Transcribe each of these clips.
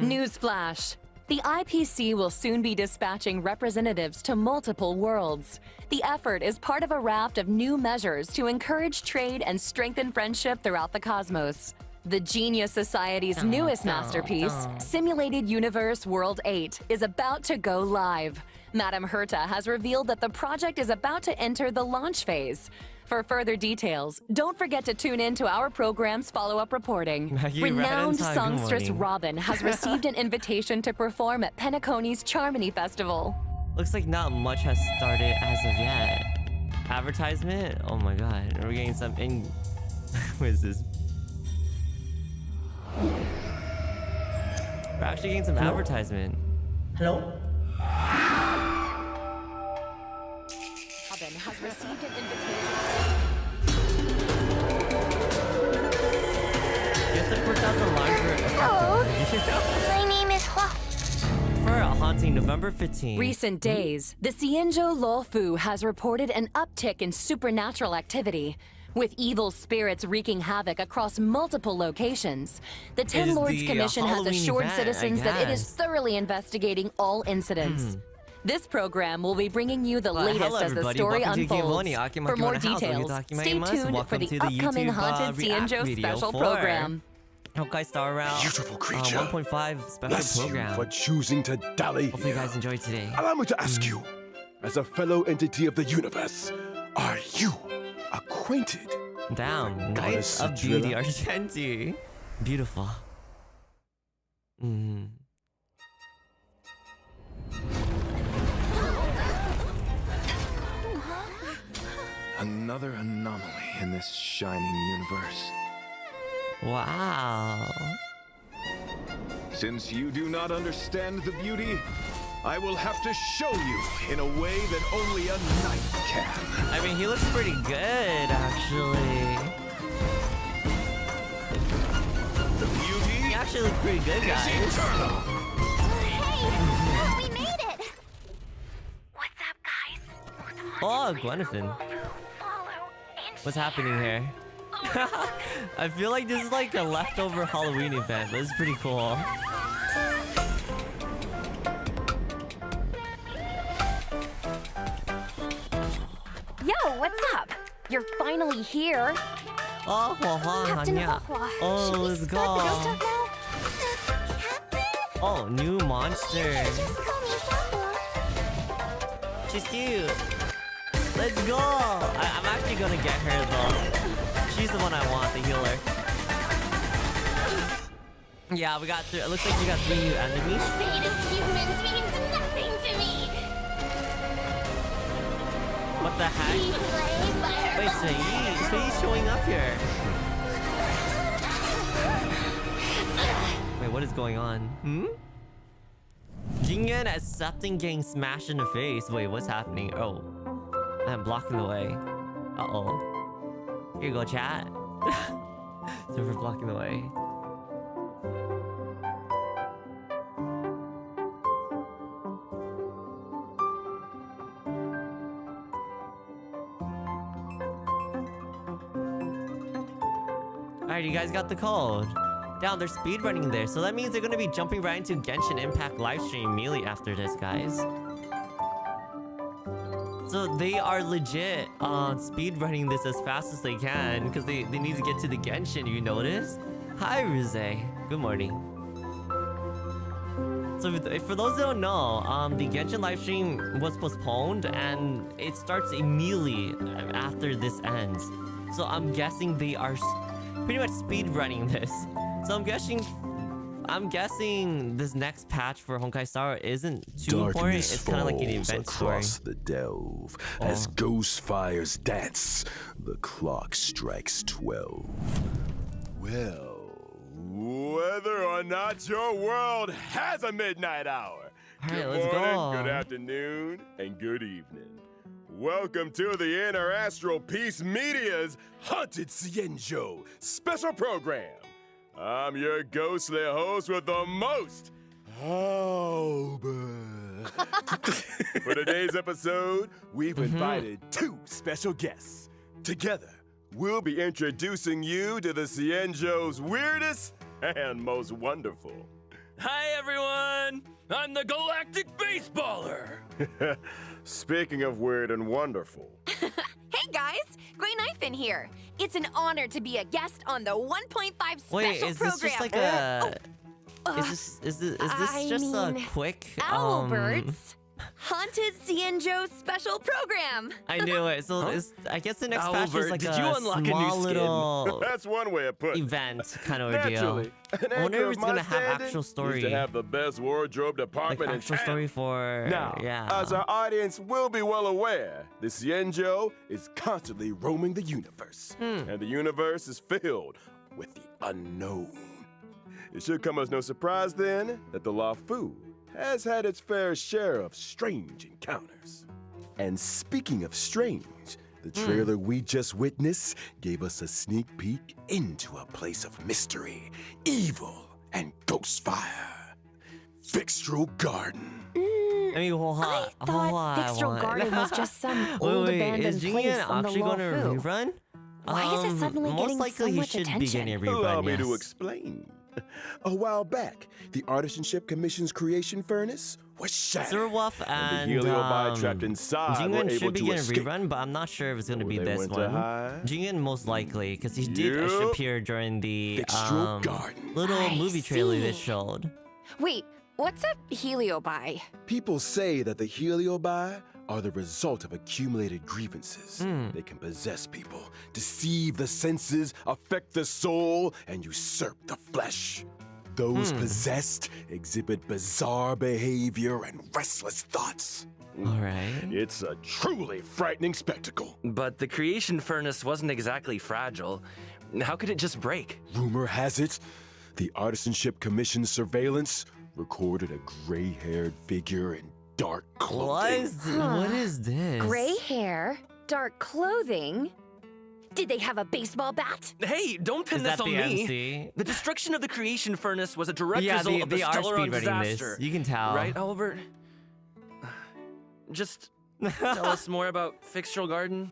Newsflash. The IPC will soon be dispatching representatives to multiple worlds. The effort is part of a raft of new measures to encourage trade and strengthen friendship throughout the cosmos. The Genius Society's newest masterpiece, Simulated Universe World 8, is about to go live. Madame Herta has revealed that the project is about to enter the launch phase. For further details, don't forget to tune in to our program's follow-up reporting. Renowned songstress Robin has received an invitation to perform at Penacony's Charmony Festival. Looks like not much has started as of yet. Advertisement? Oh my god. Are we getting some in... What is this? We're actually getting some advertisement. Hello? Robin has received an invitation. Guess the 4,000 lines for... Hello, my name is Hua. For a haunting November 15th. Recent days, the Xianzhou Luofu has reported an uptick in supernatural activity. With evil spirits wreaking havoc across multiple locations, the Ten Lords Commission has assured citizens that it is thoroughly investigating all incidents. This program will be bringing you the latest as the story unfolds. For more details, stay tuned for the upcoming Haunted Xianzhou special program. Honkai Star Round Beautiful creature. 1.5 special Bless program. you for choosing to dally Hopefully you here. guys enjoyed today. Allow me to ask you, as a fellow entity of the universe, are you acquainted? Down. Goddess Knights of Beauty Sidrilla? Argenti. Beautiful. Another anomaly in this shining universe. Wow. Since you do not understand the beauty, I will have to show you in a way that only a knight can. I mean, he looks pretty good, actually. The beauty He actually looks pretty good, is guys. eternal. Hey, we made it. What's up, guys? Oh, Gwenfin. What's happening here? I feel like this is like a leftover Halloween event. This is pretty cool. Yo, what's up? You're finally here. Oh, Captain Hua. Oh, Should we let's start the ghost go. talk now? Captain? Oh, new monster. Just call me Hua. She's cute. Let's go. I'm actually gonna get her though. She's the one I want, the healer. Yeah, we got three. It looks like we got 3 new enemies. Fate of humans means nothing to me. What the heck? We play by her Wait, Sei showing up here. Wait, what is going on? Jingyan accepting getting smashed in the face. Wait, what's happening? Oh, I'm blocking the way. Uh-oh. Here you go, chat. So we're blocking the way. Alright, you guys got the code. Down, they're speedrunning there, so that means they're gonna be jumping right into Genshin Impact livestream immediately after this, guys. So they are legit speedrunning this as fast as they can because they need to get to the Genshin, you notice? Hi, Ruze. Good morning. So for those that don't know, the Genshin livestream was postponed and it starts immediately after this ends. So I'm guessing they are pretty much speedrunning this. So I'm guessing this next patch for Honkai Star isn't too important. It's kind of like an event story. Across the delve as ghost fires dance. The clock strikes 12. Well, whether or not your world has a midnight hour. All right, Good let's morning, go. good afternoon, and good evening. Welcome to the Inner Astral Peace Media's Haunted Xianzhou special program. I'm your ghostly host with the most, Albert. For today's episode, we've invited 2 special guests. Together, we'll be introducing you to the Xianzhou's weirdest and most wonderful. Hi, everyone! I'm the Galactic Baseballer! Speaking of weird and wonderful, Hey guys, Gray Knife in here. It's an honor to be a guest on the 1.5 special Wait, is program. this just like a? Is this just a quick? Owlbirds, Haunted Cienjo special program. I knew it. So I guess the next patch is Owlbird, like did a you unlock a new small skin? little that's one way of putting it. event kind of a deal. Naturally, an I wonder anchor if of it's my gonna have standing actual is story. to have the best wardrobe Like department in actual town. story for Now, yeah. as our audience will be well aware, the Cienjo is constantly roaming the universe, and the universe is filled with the unknown. It should come as no surprise then that the Lafu has had its fair share of strange encounters. And speaking of strange, the trailer we just witnessed gave us a sneak peek into a place of mystery, evil, and ghost fire. Fixtral Garden. I mean, hold on. I thought Fixtral Garden was just some old Wait, abandoned is place Jingyan on the actually going to Luofu. rerun? Why is it suddenly most getting likely so he much should attention? be getting a rerun. Allow me to yes. explain. A while back, the Artisanship Commission's creation furnace was shattered. Zerwolf and the Heliobi trapped inside were Jingyan able should be to getting a escape. rerun, but I'm not sure if it's going to be Where they this went to one. hide? Jingyan most likely, because he did Yup. appear during the Fixtral Garden. little I movie trailer see. that showed. Wait, what's a heliobi? People say that the Heliobi are the result of accumulated grievances. They can possess people, deceive the senses, affect the soul, and usurp the flesh. Those possessed exhibit bizarre behavior and restless thoughts. All right. It's a truly frightening spectacle. But the creation furnace wasn't exactly fragile. How could it just break? Rumor has it, the Artisanship Commission's surveillance recorded a gray-haired figure in dark clothing. What is this? Gray hair, dark clothing. Did they have a baseball bat? Hey, don't pin Is this that on the me. MC? The destruction of the creation furnace was a direct Yeah, result of the they are Stellaron speedrunning disaster. this. You can tell. Right, Albert? Just tell us more about Fixtral Garden.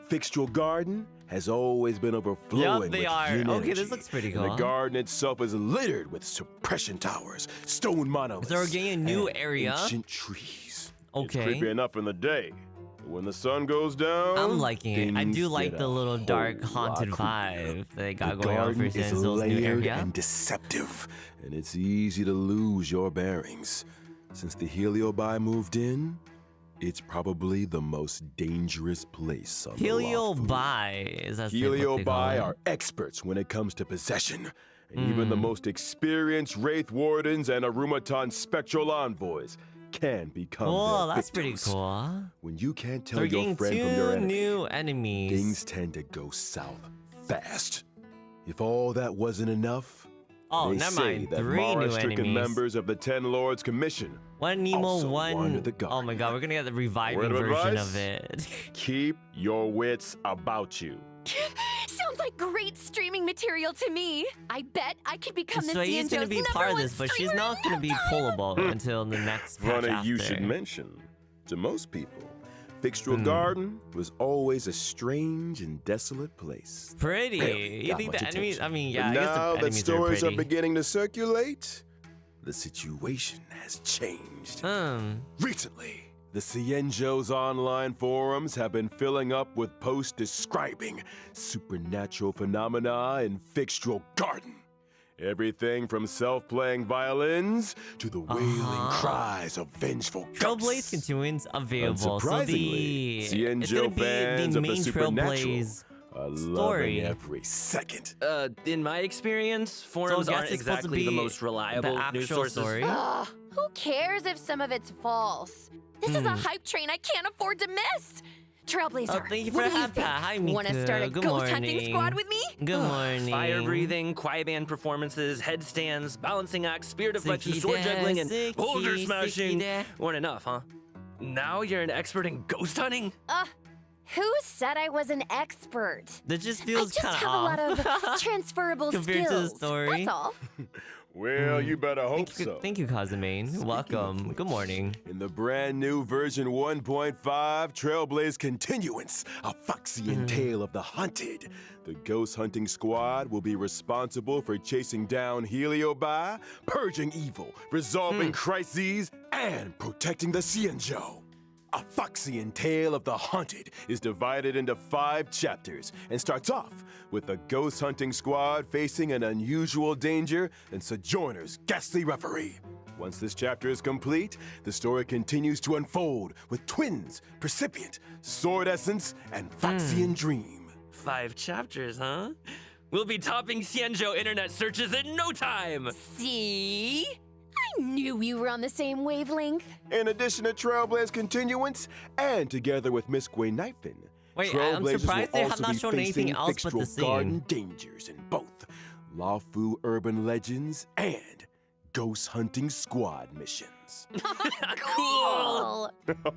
Fixtral Garden has always been overflowing Yup, they with are. yin Okay, this energy, looks pretty and the cool. garden itself is littered with suppression towers, stone monoliths, So we're getting a new and area? ancient trees. Okay. It's creepy enough in the day, but when the sun goes down, I'm liking it. I do things like get the a little whole dark lot haunted creepier. vibe that they The got going on for garden is Zenzo's new layered area. and deceptive, and it's easy to lose your bearings. Since the Heliobi moved in, it's probably the most dangerous place on the Luofu. Heliobi is as they call Heliobi it. are experts when it comes to possession, and even the most experienced Wraith Wardens and Arumaton Spectral Envoys can become Cool, their that's pretty victims. cool. When you can't So tell we're your getting friend from your two enemy, new enemies. things tend to go south fast. If all that wasn't enough, Oh, they never say mind. that 3 new Mara-stricken enemies. members of the Ten Lords Commission One Nemo, also one. wander the Oh my garden. god, we're gonna get the reviving Word of version advice? of it. keep your wits about you. Sounds like great streaming material to me. I bet I could become the Sway's gonna Cienjo's be number part of one this, but she's streamer not in gonna no be time. pullable until the next patch Funny after. you should mention. To most people, Fixtral Hmm. Garden was always a strange and desolate place. Pretty. Rarely You got think much the enemies? attention. I mean, yeah, But I guess now the that enemies stories are are pretty. beginning to circulate, the situation has changed. Recently, the Cienjo's online forums have been filling up with posts describing supernatural phenomena in Fixtral Garden. Everything from self-playing violins to the wailing cries of vengeful Trailblaze ghosts. continuance available. So Unsurprisingly, it's gonna Cienjo be fans the of the main supernatural Trailblaze. are story. loving every second. In my experience, forums I guess aren't it's supposed to exactly the be most reliable the news actual sources. story. Ugh, who cares if some of it's false? This is a hype train I can't afford to miss. Trailblazer, Oh, thank you for what do you that, think? Pat. Hi, Want to Miku. start a Good ghost hunting morning. squad with me? Good morning. Fire breathing, quiet band performances, headstands, balancing acts, spirit deflection, Suki sword da, juggling, and suki, boulder smashing. suki Weren't enough, huh? Now you're an expert in ghost hunting? Who said I was an expert? That just I feels just kind have a lot of transferable Compared to the skills. story. That's all. Well, you better hope so. Thank you, Kazumane. Welcome. Good morning. In the brand new version 1.5, Trailblaze Continuance, a Foxian tale of the hunted. The ghost hunting squad will be responsible for chasing down Heliobi, purging evil, resolving crises, and protecting the Xianzhou. A Foxian tale of the hunted is divided into 5 chapters and starts off with the ghost hunting squad facing an unusual danger and Sojourner's ghastly referee. Once this chapter is complete, the story continues to unfold with twins, Precipient, Sword Essence, and Foxian Dream. 5 chapters, huh? We'll be topping Xianzhou internet searches in no time! See? I knew we were on the same wavelength. In addition to Trailblaze Continuance, and together with Miss Gui Knifin, Wait, I'm Trailblazers surprised they will have also not be shown facing anything else but the fixtural garden scene. dangers in both Laofu urban legends and ghost hunting squad missions. Cool.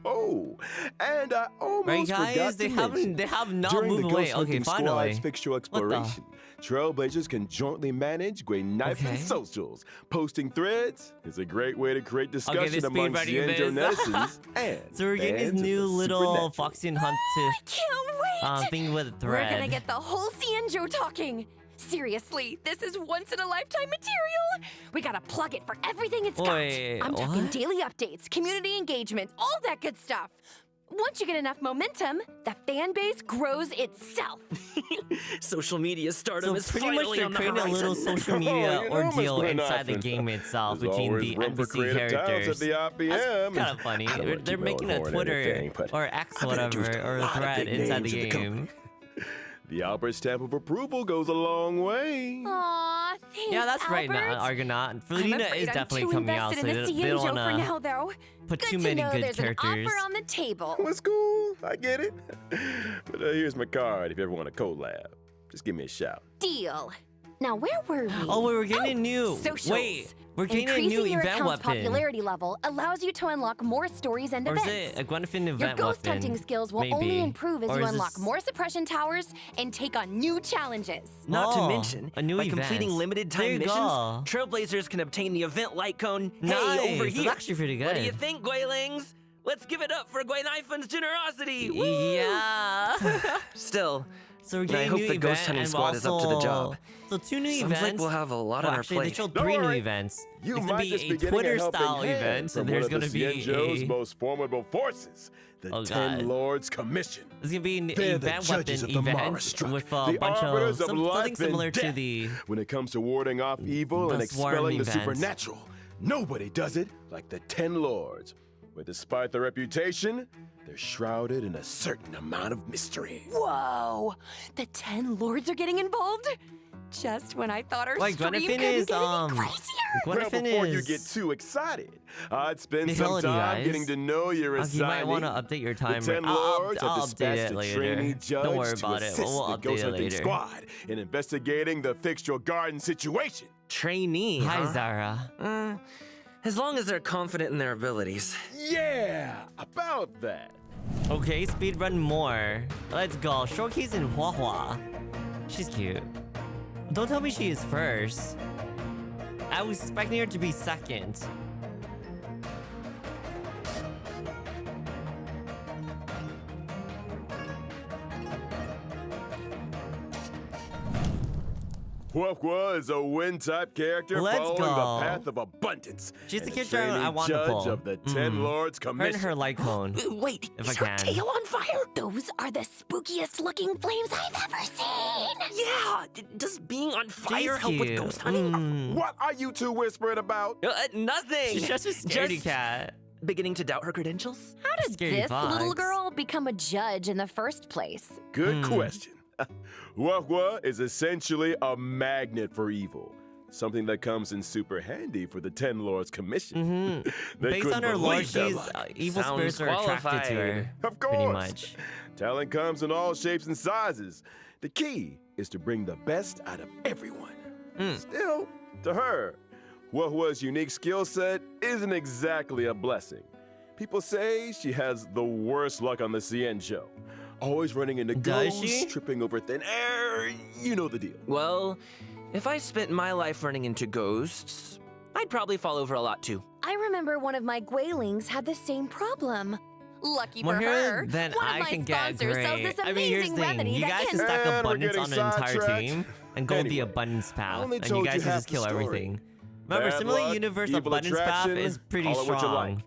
Oh, and I almost Right, forgot guys? to They mention, have not during moved the away. ghost Okay, hunting finally. squad's fixtural What the? exploration, Trailblazers can jointly manage Gui Knife and Okay. socials. Posting threads is a great way to create discussion this among speed Xianzhou running this. netizens and So we're getting fans this of new the little supernatural. Foxian Hunt Can't wait. thing with a We're thread. gonna get the whole Xianzhou talking. Seriously, this is once-in-a-lifetime material. We gotta plug it for everything it's Wait, got. I'm talking what? daily updates, community engagement, all that good stuff. Once you get enough momentum, the fan base grows itself. Social media stardom So is pretty much finally they're on the creating a little horizon. social media you know, Miss ordeal Gui inside the Knifin. game itself There's between always the room for NPC creative talents characters. at the IPM. That's kind of funny. I don't wanna They're keep my making own a horn or Twitter anything, but or X I've whatever introduced a or a lot of thread big inside the names in the game. company. The Albert stamp of approval goes a long way. Aw, thanks, Yeah, that's right, Albert. Argonaut. I'm Felina afraid is I'm definitely too coming out, so invested they in the don't Xianzhou for want now, to though. put Good too to many know good there's characters. an offer on the table. Well, it's cool. I get it. But here's my card if you ever want a collab. Just give me a shout. Deal. Now, where were we? Oh, we're getting a new. Socials. Wait, we're getting a Increasing new your event account's weapon. popularity level allows you to unlock more stories and Or is events. it a Gwenfin event Your ghost weapon? hunting skills will Maybe. only improve as Or you is unlock this- more suppression towers and take on new challenges. Not to Oh, mention, a new by event. completing limited There time you missions, go. Trailblazers can obtain the event light cone. Nice. Hey, over That's here. actually pretty good. What do you think, Guilings? Let's give it up for Guinaifan's generosity. Woo! Yeah. Still, So we're I getting a hope new the event ghost hunting and squad is up to the also- job. So 2 new Sounds events. like we'll have a lot Well, on our actually, they plate. showed Don't 3 new worry. events. You There's might gonna be just a be getting a Twitter-style helping hand event, from and there's one gonna of the be Xianzhou's a. most formidable forces, the Oh, 10 God. Lords Commission. There's gonna be an They're the event judges weapon of the Mara event struck, with the a bunch of, arbiters of something life similar and to death. the. When it comes to warding off evil and The swarm expelling the event. supernatural, nobody does it like the 10 Lords. But despite their reputation, they're shrouded in a certain amount of mystery. Whoa! The 10 lords are getting involved? Just when I thought our Like, stream Gwenfin couldn't is, get any crazier. Well, Gwenfin before is. you get too excited, I'd spend Be some held, you time guys. getting to know your You might want assignee. to update your The timer. 10 I'll Lords have update dispatched it a later. trainee judge Don't worry to about it. assist We'll the update ghost it hunting later. squad in investigating the fixtural garden situation. Trainee, Hi, huh? Zara. As long as they're confident in their abilities. Yeah, about that. Okay, speedrun more. Let's go. Showcase in Hua Hua. She's cute. Don't tell me she is first. I was expecting her to be second. Huohua is a wind-type character Let's following go. the path of abundance. She's the and a character I trainee want to judge pull. of the 10 Lords Her and Commission. her light cone. Wait, If is I her can. tail on fire? Those are the spookiest looking flames I've ever seen. Yeah, does being on fire She's help with cute. ghost hunting? What are you two whispering about? Nothing. She's just a scaredy Just cat. beginning to doubt her credentials? How did Scary this little fox. girl become a judge in the first place? Good question. Huohua is essentially a magnet for evil. Something that comes in super handy for the 10 Lords Commission. They Based couldn't on her lore, believe their she's luck. evil Sounds spirits are attracted to her. Of course. Pretty much. Talent comes in all shapes and sizes. The key is to bring the best out of everyone. Still, to her, Huohua's unique skill set isn't exactly a blessing. People say she has the worst luck on the Xianzhou. Always running into Does ghosts, she? tripping over thin air, you know the deal. Well, If I spent my life running into ghosts, I'd probably fall over a lot too. I remember one of my Gwailings had the same problem. Lucky Well, for here, her, then one of I my can get sponsors sells great. this I mean, here's amazing the thing. remedy You that guys can... can stack And we're abundance getting on the entire sidetracked. team and go the Anyway, abundance path, only and you told guys you can half just the kill story. everything. Remember, Bad Similar luck, Universe evil abundance path attraction, is pretty call it what you strong. like.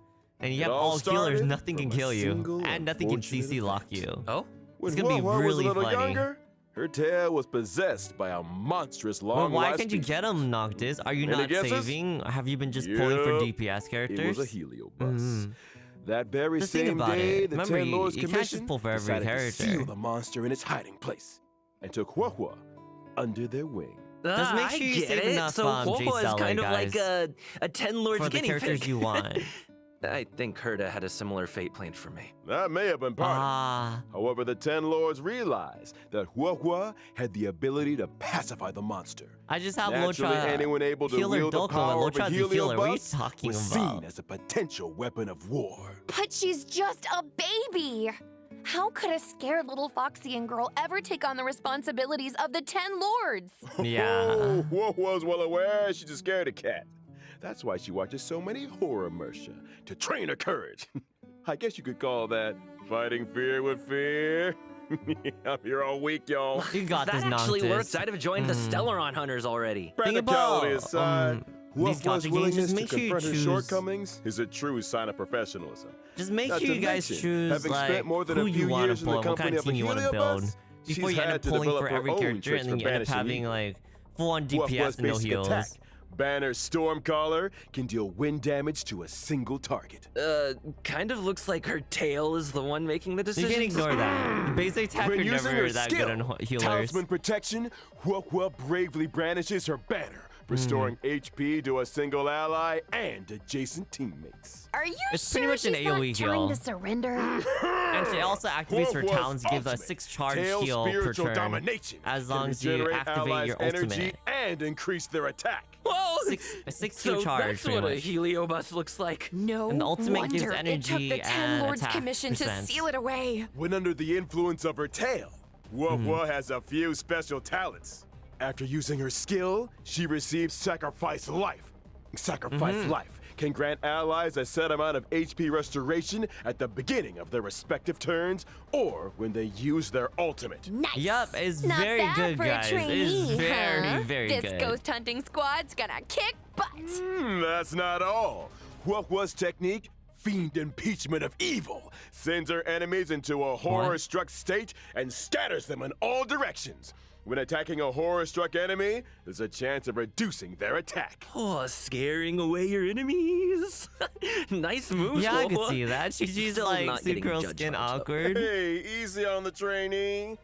And you It have all all healers, started nothing can from a kill you. single And nothing can unfortunate CC lock event. you. Oh? When It's gonna be Hua-Hua was really a little funny. younger, her tail was possessed by a monstrous Well, long why can't you get him, Noctis? Are you Any not guesses? saving? Have you been just pulling for Yep. DPS It characters? was a heliobus. That very Just think same about day, it. the Remember, Ten Lords you can't just Commission pull for every decided to seal character. the monster in its hiding place and took Hua-Hua under their wing. Just make I sure you get save it. enough, So Hua-Hua is J-Seller, kind of like guys, a 10 Lords for the guinea characters pig. you want. I think Herta had a similar fate planned for me. That may have been part of it. Ah, However, the Ten Lords realized that Hua-Hua had the ability to pacify the monster. I just have Naturally, Lotra anyone able to healer wield the Doko, power and of a Lotra's a healer. What are you heliobus talking was about? seen as a potential weapon of war. But she's just a baby. How could a scared little Foxian girl ever take on the responsibilities of the 10 Lords? Yeah. Oh, Hua-Hua's well aware she's a scaredy cat. That's why she watches so many horror mercia to train her courage. I guess you could call that fighting fear with fear. I'm here all week, y'all. You got That this, actually Noctis. works. I'd have joined the Stellaron Hunters already. Think Practicality about, aside, these Hua-Hua's gacha games, willingness just to make sure you confront her choose- shortcomings is a true sign of professionalism. Just make Not sure to you guys mention, choose having like spent more than who a you few want years to in the pull, what kind company of of a team you want to build, heliobus, before she's you end had up to pulling develop for her every own character, tricks and then for you end up banishing having evil. like full-on Hua-Hua's DPS and no basic heals. attack, Banner Stormcaller, can deal wind damage to a single target. Kind of looks like her tail is the one making the You decision. can ignore that. Basic attack When are using never her that skill, good on healers. Talisman Protection, Hua-Hua bravely brandishes her banner, restoring HP to a single ally and adjacent teammates. Are you It's sure pretty much an she's not AoE trying heal. to surrender? And she also activates her Hua-Hua's talents, gives a ultimate, 6 charge tail heal per spiritual turn, domination as can long as you regenerate activate allies' your energy ultimate. and increase their attack. Whoa! A 6 so charge, that's pretty what a much. heliobus looks like. No And the ultimate gives wonder it took energy the 10 and Lords attack Commission to percent. seal it away. When under the influence of her tail, Hua-Hua has a few special talents. After using her skill, she receives Sacrifice Life. Sacrifice Life can grant allies a set amount of HP restoration at the beginning of their respective turns or when they use their ultimate. Nice. Yup, it's Not very bad good, for guys. a It trainee, is very, huh? very this good. ghost hunting squad's gonna kick butt. That's not all. Hua-Hua's technique, Fiend Impeachment of Evil, sends her enemies into a horror-struck state and scatters them in all directions. When attacking a horror-struck enemy, there's a chance of reducing their attack. Oh, scaring away your enemies. Nice move. Yeah, I could Hua-Hua. see that. She's Still like not super getting girl judged skin vibes, though. awkward. Hey, easy on the trainee.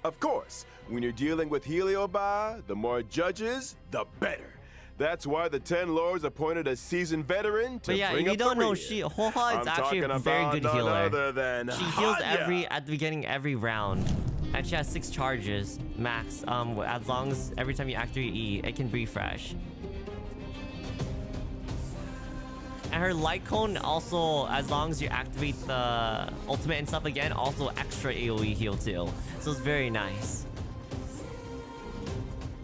Of course, when you're dealing with Heliobi, the more judges, the better. That's why the 10 Lords appointed a seasoned veteran to But yeah, bring if you up the don't know, rear. Hua-Hua is I'm actually a talking very about good none healer. other than She heals Hanya. at the beginning every round. And she has 6 charges max. As long as every time you activate E, it can refresh. And her light cone also, as long as you activate the ultimate and stuff again, also extra AoE heal too. So it's very nice.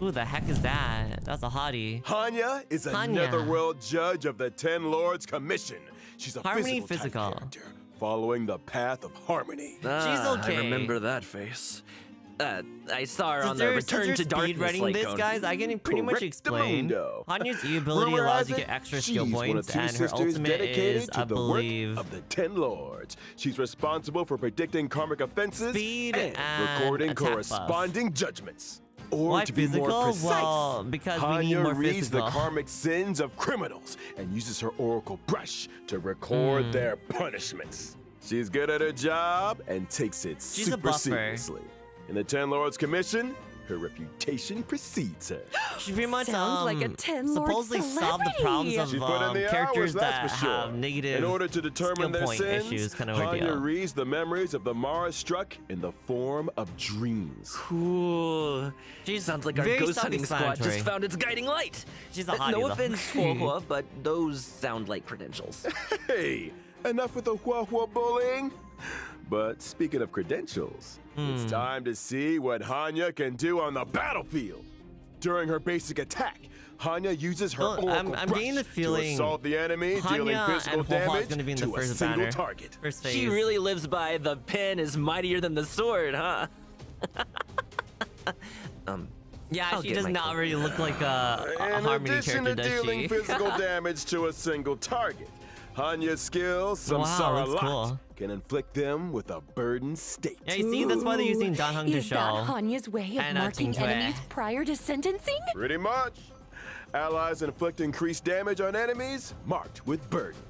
Who the heck is that? That's a hottie. Hanya is a Hanya. netherworld judge of the 10 Lords Commission. She's a Harmony physical type physical. character, following the path of harmony. Ah, okay. I remember that face. I saw her on Since the they're Return to Darkness speedrunning light this, cone. guys, I can pretty much explain. Correctamundo. Hanya's E ability Rumor allows has you to it, get extra she's skill one of points, two and her sisters ultimate dedicated is, to I the believe, work of the 10 Lords. She's responsible for predicting karmic offenses Speed and recording attack buff. corresponding judgments. Or Why to be more physical? precise, Well, because we need Hanya more reads the physical. karmic sins of criminals and uses her oracle brush to record Hmm. their punishments. She's good at her job and takes it She's a super buffer. seriously. In the 10 Lords Commission, her reputation precedes her. she pretty much Sounds like a 10 Lord supposedly solve the problems of She put in the characters hours, that's that for sure. have negative In order to determine skill their point sins, issues, kind of Hanya ordeal. reads the memories of the Mara struck in the form of dreams. Cool. She's Sounds like our very ghost hunting squad just self-explanatory. found its guiding light. She's a hottie, No though. offense, Hua-Hua, but those sound like credentials. Hey, enough with the Hua-Hua bullying. But speaking of credentials, it's time to see what Hanya can do on the battlefield. During her basic attack, Hanya uses her Well, oracle I'm brush getting the to feeling assault the enemy, dealing Hanya physical and Hua is damage gonna be in the to a first single banner. target. First phase. She really lives by the pen is mightier than the sword, huh? Yeah, I'll she get does my not coat. really look like a In Harmony addition character, to does dealing she? physical damage to a single target, Hanya's skill, Wow, Samsara that's Lot, cool. can inflict them with a burdened state. Yeah, you see, that's why they're using Danheng to Is that show. Hanya's way of And marking Jingtui. enemies prior to sentencing? Pretty much. Allies inflict increased damage on enemies marked with burden.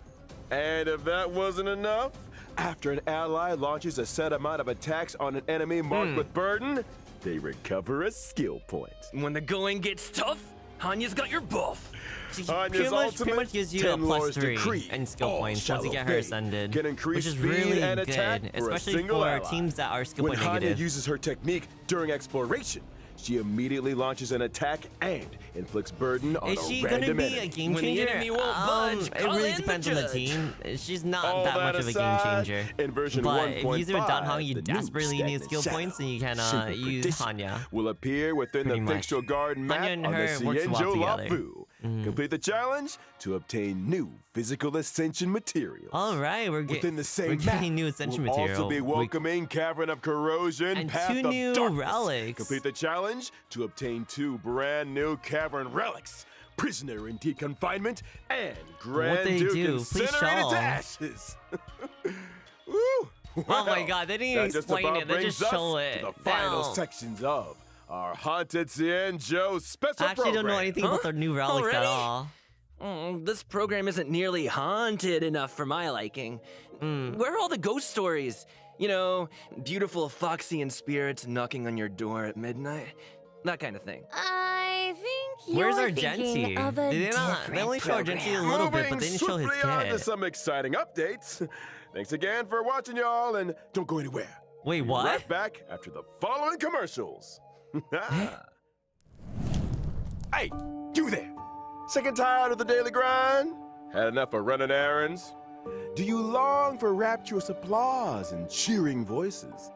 And if that wasn't enough, after an ally launches a set amount of attacks on an enemy marked with burden, they recover a skill point. When the going gets tough, Hanya's got your buff. She Hanya's pretty much gives you a Ten plus Lord's 3 decree. in skill All points once you get her shallow ascended, can increase which is speed really and good, attack for a especially single for ally. teams that are skill When point Hanya negative. uses her technique during exploration, she immediately launches an attack and inflicts burden on Is a she random gonna be enemy. a game When the changer? enemy won't budge, It call really in the depends on the judge. team. She's not All that that much of a game aside, changer. in version But if you use it with 1.5, Danheng, you the new desperately need stagnant skill shadow, points, and you can Secret use Perdition, Hanya. will appear within Pretty the much. Fixture Garden map Hanya and on the her works well Cienjo together. Lafu. Complete the challenge to obtain new physical ascension materials. All right, Within the we're same map, getting new ascension we'll material. also be welcoming Cavern of Corrosion, And Path 2 of new Darkness. relics. Complete the challenge to obtain 2 brand new Cavern relics. Prisoner in Deep Confinement and Grand they Duke do? Please Incinerated show. to Ashes. Woo! Oh my Well, god, they didn't that even just explain about it. They brings just show us it. to the final Now, sections of our Haunted Cienjo special I actually don't know program. anything about their new relics at Already? all. This program isn't nearly haunted enough for my liking. Where are all the ghost stories? You know, beautiful Foxian spirits knocking on your door at midnight? That kind of thing. I think Where's you're Argenti? thinking of a They not? They different only show Argenti a program. little bit, but Moving they didn't show his swiftly on to kid. some exciting updates. Thanks again for watching, y'all, and don't go anywhere. Wait, Be what? Right back after the following commercials. Hey, you there! Sick and tired of the daily grind? Had enough of running errands? Do you long for rapturous applause and cheering voices?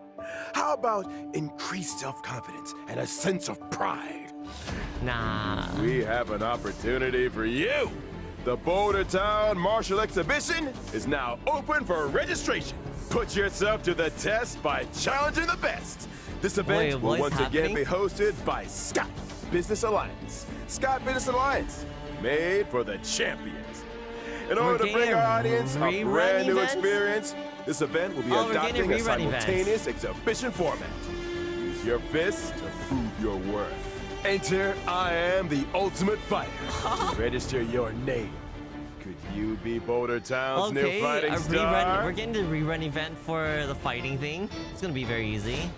How about increased self-confidence and a sense of pride? Nah. We have an opportunity for you. The Boulder Town Martial Exhibition is now open for registration. Put yourself to the test by challenging the best. This event Wait, will what's once happening? again be hosted by Scott Business Alliance. Scott Business Alliance, made for the champions. In We're order to bring getting our a audience a rerun brand new event? experience, this event will be Oh, we're getting adopting a rerun events. simultaneous exhibition format. Use your fists to prove your worth. Enter I Am the Ultimate Fighter. Register your name. Could you be Boulder Town's new Okay, fighting a star? rerun. We're getting the rerun event for the fighting thing. It's gonna be very easy.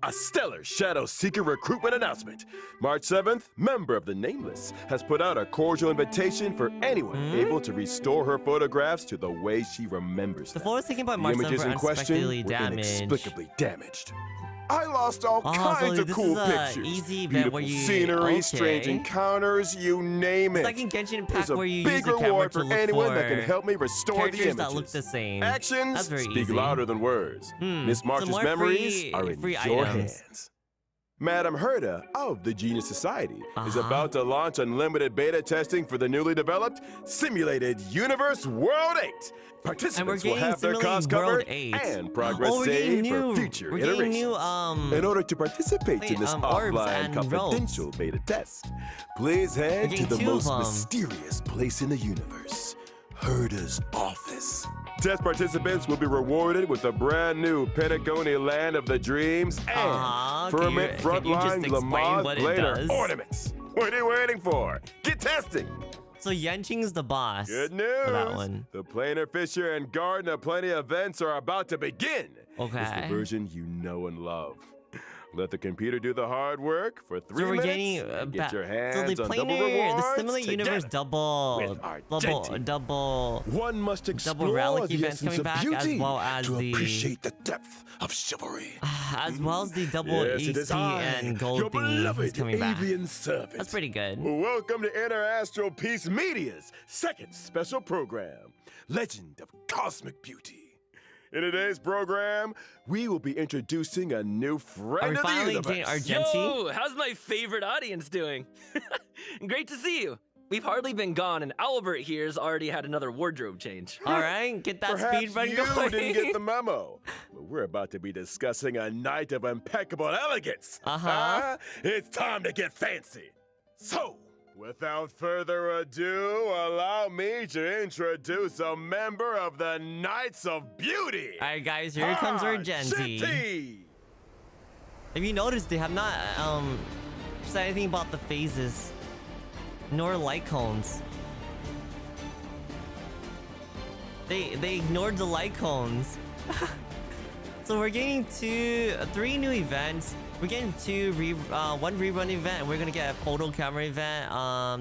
A stellar Shadow Seeker recruitment announcement. March 7th, member of the Nameless has put out a cordial invitation for anyone able to restore her photographs to the way she remembers The them. photos taken by The March 7th images were in question unexpectedly were damaged. inexplicably damaged. I lost all Oh, kinds so of this cool is a pictures. easy event Beautiful where you- scenery, strange okay. encounters, you name it. It's like in Genshin Impact There's a where you big use the camera reward to for look anyone that can for help me restore the characters images. that look the same. Actions That's very speak easy. louder than words. Miss March's more memories are in free your items. hands. Madam Herda of the Genius Society is Uh-huh. about to launch unlimited beta testing for the newly developed Simulated Universe World 8. Participants will getting have their cause Simulated World covered 8. and progress Oh, we're getting saved new- for future we're getting iterations. new, In order to participate wait, in this orbs offline and confidential beta test, please head to getting the 2 of most them. mysterious place in the universe, Herda's office. Test participants will be rewarded with a brand new Pentagonia Land of the Dreams and Uh-huh, Firmament can you just Frontline explain Lamaze what it Blader does? ornaments. What are you waiting for? Get testing! So Yanqing's the boss. Good For news! that one. The Planar Fisher and Garden of Plenty events are about to begin. It's Okay. the version you know and love. Let the computer do the hard work for 3 So we're minutes. getting and get your so hands the on double planar, rewards the Simulate Universe together. double, with Argenti. double. One must explore relic the events essence coming of back, beauty as well as to the- appreciate the depth of chivalry. As well as the double Yes, it is HP I, and gold your thingy is beloved coming back. avian servant. That's pretty good. Welcome to Inner Astral Peace Media's second special program, Legend of Cosmic Beauty. In today's program, we will be introducing a new Are friend we of the finally universe. getting Argenti? Yo, how's my favorite audience doing? Great to see you. We've hardly been gone, and Albert here's already had another wardrobe change. All right, get that Perhaps speed run you going. didn't get the memo, but we're about to be discussing a night of impeccable elegance. Uh-huh. It's time to get fancy. So, without further ado, allow me to introduce a member of the Knights of Beauty. All right, guys, here comes Argenti. Argenti. Have you noticed they have not said anything about the phases, nor light cones? They ignored the light cones. So we're getting three new events. We're getting one rerun event. We're gonna get a photo camera event.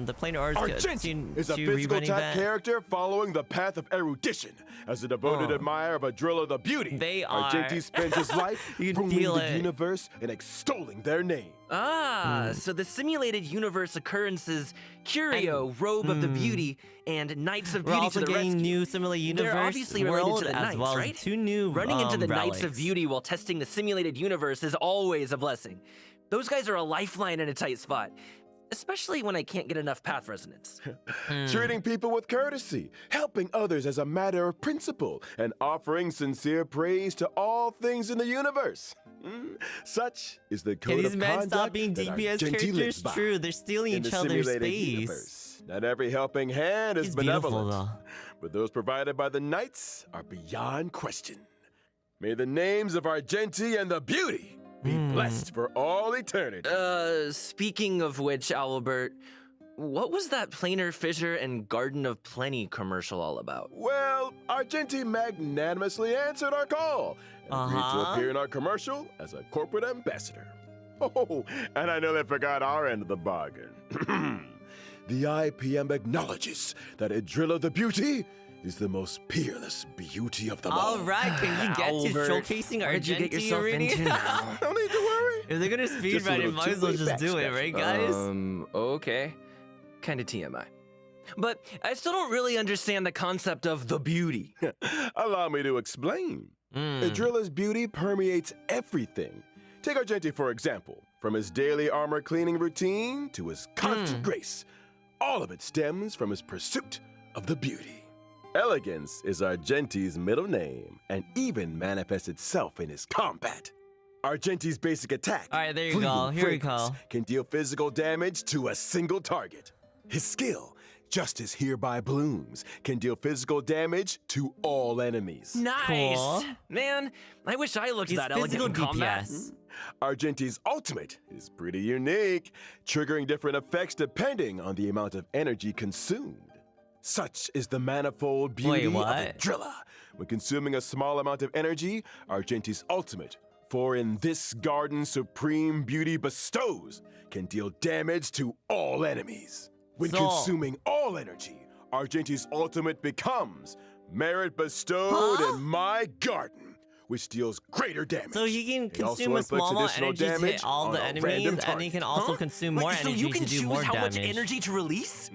The planar arts Argenti is a two physical rerun type event. character following the path of erudition. As a devoted admirer of Adrilla the Beauty, They are. Argenti spends his life You can ruling feel the it. universe and extolling their name. So the simulated universe occurrences Curio, Robe of the Beauty, and Knights of We're Beauty also to the getting rescue. new simulated universe They're obviously related world to the as Knights, well right? as two new Running into the Knights of relics. Beauty while testing the simulated universe is always a blessing. Those guys are a lifeline in a tight spot, especially when I can't get enough path resonance. Treating people with courtesy, helping others as a matter of principle, and offering sincere praise to all things in the universe. Such is the Can code these of men conduct stop being that DPS Argenti lives characters? by. True, they're stealing In each the other's simulated space. universe, not every helping hand is He's beautiful, benevolent, though. but those provided by the knights are beyond question. May the names of Argenti and the Beauty be blessed for all eternity. Speaking of which, Albert, what was that planar fissure and Garden of Plenty commercial all about? Well, Argenti magnanimously answered our call and agreed to appear in our commercial as a corporate ambassador. Oh, and I nearly forgot our end of the bargain. The IPM acknowledges that Adrilla the Beauty is the most peerless beauty of them all. All right, can you get Albert, to showcasing what did you get Argenti yourself already? into now? No need to worry. If they're gonna speed Just a run it, little might as well two-way just do it, backstep. right, guys? Okay. Kinda TMI. But I still don't really understand the concept of the beauty. Allow me to explain. Adrilla's beauty permeates everything. Take Argenti, for example. From his daily armor cleaning routine to his constant grace, all of it stems from his pursuit of the beauty. Elegance is Argenti's middle name and even manifests itself in his combat. Argenti's basic attack, All right, there you go. Fleeting Here we Fragrance, go. can deal physical damage to a single target. His skill, Justice Hereby Blooms, can deal physical damage to all enemies. Nice! Cool. Man, I wish I looked He's that elegant physical in combat. DPS. Argenti's ultimate is pretty unique, triggering different effects depending on the amount of energy consumed. Such is the manifold beauty of what? Adrilla. When consuming a small amount of energy, Argenti's ultimate, for in this garden supreme beauty bestows, can deal damage to all enemies. When So- consuming all energy, Argenti's ultimate becomes merit bestowed in my garden, which deals greater damage. So he can It also consume a inflicts small amount of additional energy to damage hit all on the a enemies, random and he can target. also consume more so energy you can to do choose more how damage. much energy to release?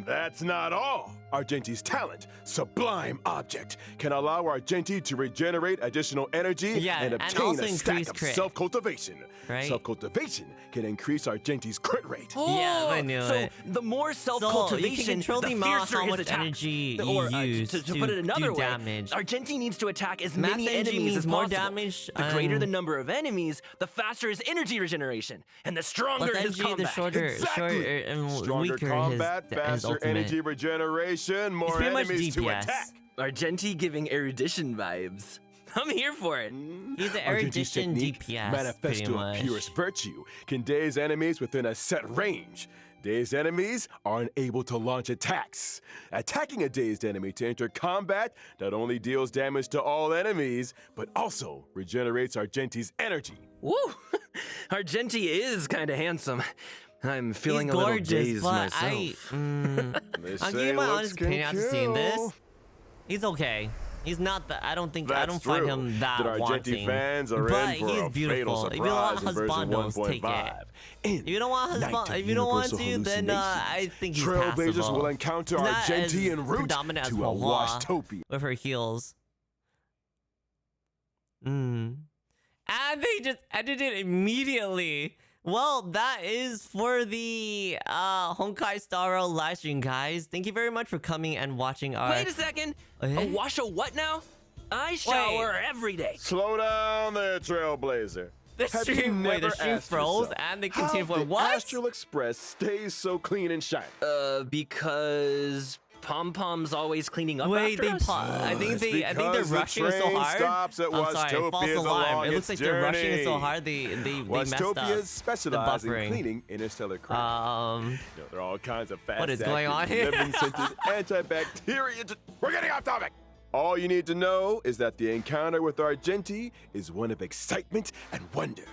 That's not all. Argenti's talent, Sublime Object, can allow Argenti to regenerate additional energy Yeah, and and obtain also a stack increase of crit. self-cultivation. Right. Self-cultivation can increase Argenti's crit rate. Yeah, I knew so it. the more So you self-cultivation, can control the amount fiercer how his much attack. energy Or, you use to to put it another do way, damage. Argenti needs to attack as Max many energy enemies means as more possible. damage, The greater the and- number of enemies, the faster his energy regeneration, and the stronger Less his energy, the combat. shorter, Exactly. and Stronger weaker combat, his faster ultimate. energy regeneration, more pretty much enemies to DPS. attack. Argenti giving erudition vibes. I'm here for it. He's an Argenti's erudition technique, DPS, manifesto pretty of much. purest virtue, can daze enemies within a set range. Dazed enemies are unable to launch attacks. Attacking a dazed enemy to enter combat not only deals damage to all enemies, but also regenerates Argenti's energy. Woo! Argenti is kind of handsome. I'm feeling He's a little gorgeous, dazed but myself. They I'll give say you my looks honest can opinion after seeing this. kill. He's okay. He's not that. I don't think. That's I don't find true. him that Argenti wanting. fans are but in for he's a beautiful. fatal If you don't want surprise in version husbandos, take 1.5. it. In If you don't want Night husband, of if you don't want Universal to, then I Hallucinations, think he's Trailblazers passable. will encounter He's not Argenti as en route predominant as to a Wawa washtopia. with her heels. And they just ended it immediately. Well, that is for the Honkai Star Rail live stream, guys. Thank you very much for coming and watching our... Wait a second. Eh? Wash a what now? I shower every day. Slow down there, Trailblazer. The Have you stream, wait, the never stream asked froze yourself and they how continued for the what? Astral Express stays so clean and shiny? Because Pom Pom's always cleaning up Wait, after they us? I think they're because the rushing it so train hard. stops at I'm sorry, false Watchopia's alarm. along It looks its like they're rushing it so journey. hard they messed up Watchopia's the specialize in buffering. cleaning interstellar craft. There are all kinds of fast What is going on here? living-scented antibacterial. We're getting off topic. All you need to know is that the encounter with Argenti is one of excitement and wonder.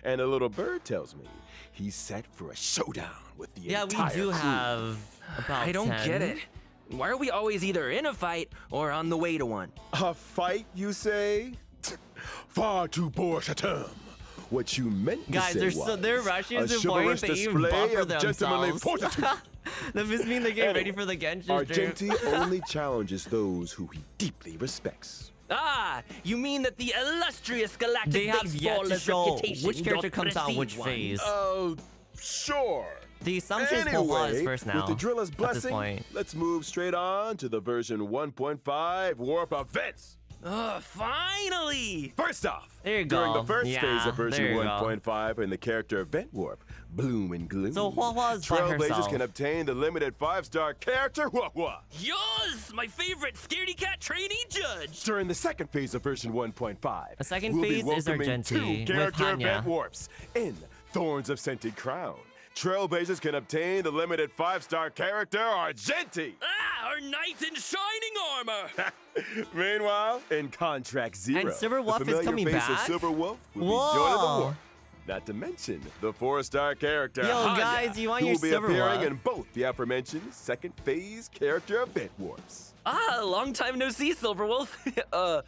And a little bird tells me he's set for a showdown with the Yeah, entire we do crew. have about I don't 10. get it. Why are we always either in a fight or on the way to one? A fight, you say? Far too poor a term. What you meant to Guys, say they're was rushing a to the point chivalrous they even display buffer of gentlemanly themselves. fortitude. That must mean they're getting ready Anyway, for the Genshin stream. Argenti only challenges those who he deeply respects. Ah, you mean that the illustrious galactic They have yet to baseballers' show reputation which character doth comes out precede which one. phase. Oh, sure. The assumption is Pohua is first now. with the driller's at this blessing, point. let's move straight on to the version 1.5 warp events. Finally! First off, There you during go. the first Yeah, phase of version there you go. 1.5 in the character event warp, Bloom and Gloom, So Huahua's by Trailblazers herself. can obtain the limited 5-star character Huahua. Yours, my favorite scaredy cat trainee judge! During the second phase of version 1.5, The second we'll phase be is welcoming Argenti two with character Hanya. event warps in Thorns of Scented Crown. Trailblazers can obtain the limited 5-star character Argenti. Ah, our knight in shining armor! Meanwhile, in Contract Zero, And Silver Wolf the is familiar coming face back? of Silver Wolf will Whoa. be joining the warp. Not to mention the 4-star character Yo, Hanya, guys, you want who your will be Silver appearing Wolf? in both the aforementioned second phase character event warps. Ah, long time no see, Silverwolf.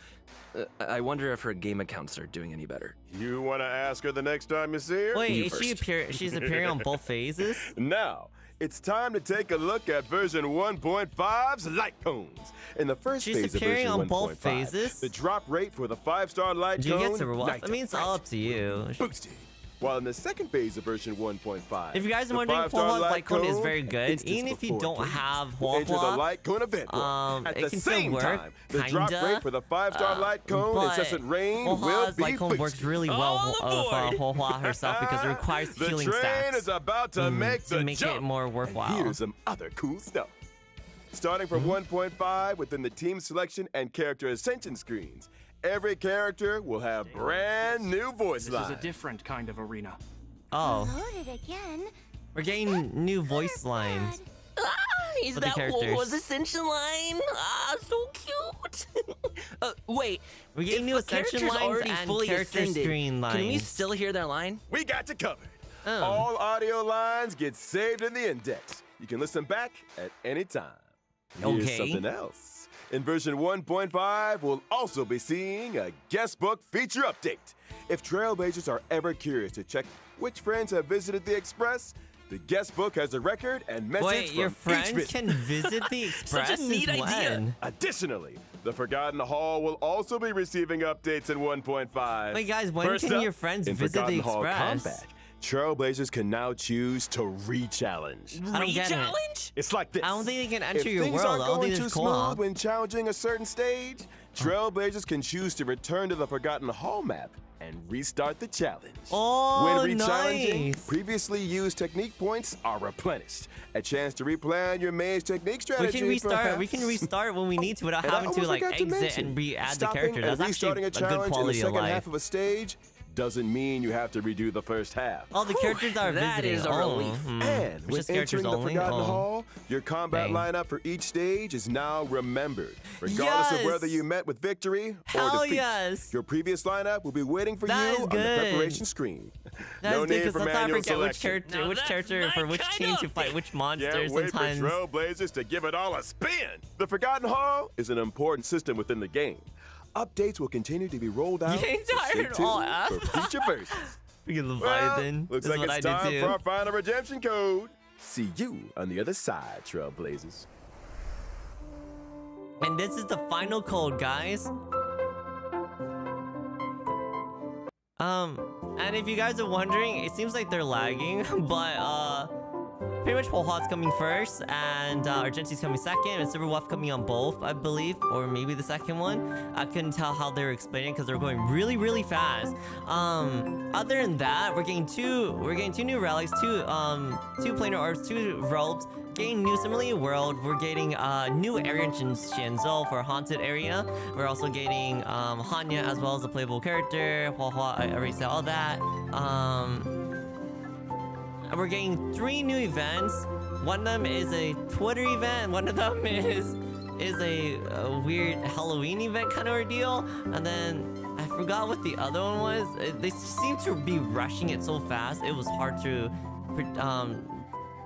I wonder if her game accounts are doing any better. You want to ask her the next time you see her? Wait, You is she first. she's appearing on both phases? Now, it's time to take a look at version 1.5's light cones. In the first She's phase of appearing version on both 1.5, phases? the drop rate for the 5-star light Do you cone get Silver Wolf? I Night mean, it's Bright, all up to you. boosted. While in the second phase of version 1.5, If you guys are the wondering, 5-star Huahua's light cone is very good. instance Even if you before don't please, have will enter the Huahua, light cone event warp. At it the can still same work, time, the drop kinda, rate for the 5-star light cone but incessant rain will Huahua's be light cone works boosted. really well All for aboard! Huahua herself because it requires the healing train stats is about to make to the make jump. it more And worthwhile. here's some other cool stuff. Starting from 1.5 within the team selection and character ascension screens, every character will have brand new voice This lines. is a different kind of arena. Oh, Loaded again. we're getting new voice lines. Is For the that characters. Huahua's ascension line? Ah, so cute. Wait, We're getting if new a ascension character's lines already and fully character ascended, screen Can we lines. still hear their line? We got you covered. Oh. All audio lines get saved in the index. You can listen back at any time. Here's Okay. something else. In version 1.5, we'll also be seeing a guest book feature update. If Trailblazers are ever curious to check which friends have visited the Express, the guest book has a record and message Wait, from your each friends visit. can visit the Express Such a neat since idea. when? Additionally, the Forgotten Hall will also be receiving updates in 1.5. Wait, guys, when First can up, your friends in visit the Forgotten Hall Express? Combat, Trailblazers can now choose to re-challenge. I don't get it. Re-challenge? It's like this. I don't think they can enter if your things world. aren't I don't going think too there's smooth co-op. when challenging a certain stage, Trailblazers can choose to return to the Forgotten Hall map and restart the challenge. Oh, when re-challenging, nice. previously used technique points are replenished. A chance to replan your maze technique We strategy. can restart. We perhaps. can restart when we need to without And I having to almost like forgot to exit mention, and re-add the stopping character. and That's actually restarting a a good challenge in the quality of second life. half of a stage doesn't mean you have to redo the first half. All the characters are that visiting. is a Oh, relief. And Which when is characters entering the only? Forgotten Oh. Hall, your combat Dang. lineup for each stage is now remembered. Regardless of whether Yes! you met with victory Hell or defeat, yes! your previous lineup will be waiting for That you is on the good. preparation screen. That's no good need because for sometimes I manual forget which selection. character, Now which that's character my for which kind team of to fight which monster. Can't wait Sometimes. for Trailblazers to give it all a spin. The Forgotten Hall is an important system within the game. Updates will continue to be rolled out. You ain't so stay tired all tuned for future versions. Freaking Well, Leviathan. looks This is like what it's I time did for too. our final redemption code. See you on the other side, Trailblazers. And this is the final code, guys. And if you guys are wondering, it seems like they're lagging, but pretty much Hwa's coming first, and Argenti's coming second, and Silver Wolf coming on both, I believe, or maybe the second one. I couldn't tell how they were explaining because they're going really, really fast. Other than that, we're getting two new relics, two planar orbs, 2 robes. Getting new Similarly World, we're getting new area in Xianzhou for Haunted Area. We're also getting Hanya as well as a playable character. Hua, I already said all that. And we're getting 3 new events. One of them is a Twitter event. One of them is a weird Halloween event kind of ordeal. And then I forgot what the other one was. They seem to be rushing it so fast. It was hard to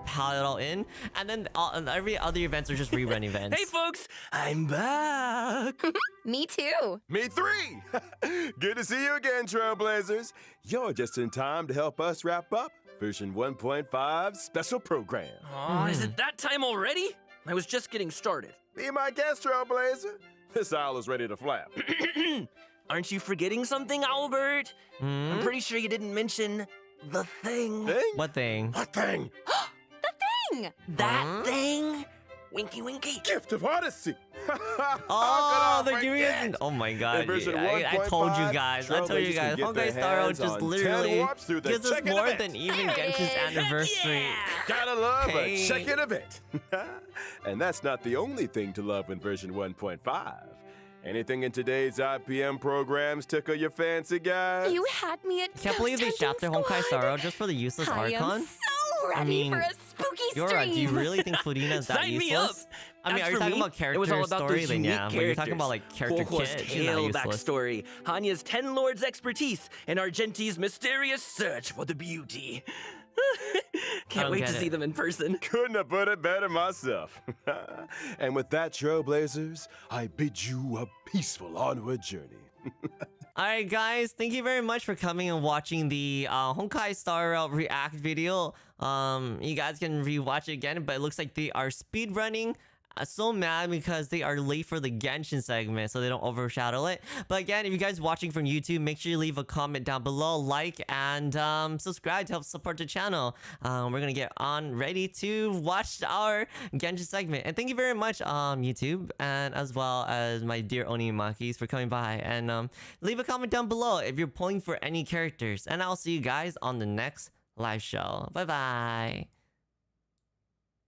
pile it all in. And then every other events are just rerun events. Hey folks, I'm back. Me too. Me 3! Good to see you again, Trailblazers. You're just in time to help us wrap up version 1.5 special program. Aw, is it that time already? I was just getting started. Be my guest, Trailblazer. This owl is ready to flap. Aren't you forgetting something, Albert? I'm pretty sure you didn't mention the thing. Thing? What thing? What thing? That thing? Winky winky. Gift of Odyssey. Oh, they're giving us oh my god. In version I told you 1.5, guys. Trailblazers can get Honkai their Star Rail hands just on 10 literally warps through the gives us check-in more event. than even There it Genshin's is. anniversary. Gotta love Hey. a check-in event. And that's not the only thing to love in version 1.5. Anything in today's IPM programs tickle your fancy, guys? You had me at Can't believe they Ghost shot their Hunting Honkai Squad. Star Rail just for the useless I am Archon. so ready mean, for a spooky Yora, stream. do you really think Furina is that Sign me useless? up. I mean, As are you for talking me, about character it was all about story? those Then unique yeah, but you're talking characters. about like character Hwa's kit. She's not tale useless. backstory, Hanya's 10 Lords expertise, and Argenti's mysterious search for the beauty. Can't don't wait get to it. see them in person. Couldn't have put it better myself. And with that, Trailblazers, I bid you a peaceful onward journey. Alright guys, thank you very much for coming and watching the Honkai Star Rail react video. You guys can rewatch it again, but it looks like they are speedrunning. So mad because they are late for the Genshin segment, so they don't overshadow it. But again, if you guys watching from YouTube, make sure you leave a comment down below, like, and subscribe to help support the channel. We're gonna get on ready to watch our Genshin segment. And thank you very much, YouTube, and as well as my dear Onimakis for coming by. And leave a comment down below if you're pulling for any characters. And I'll see you guys on the next live show. Bye bye.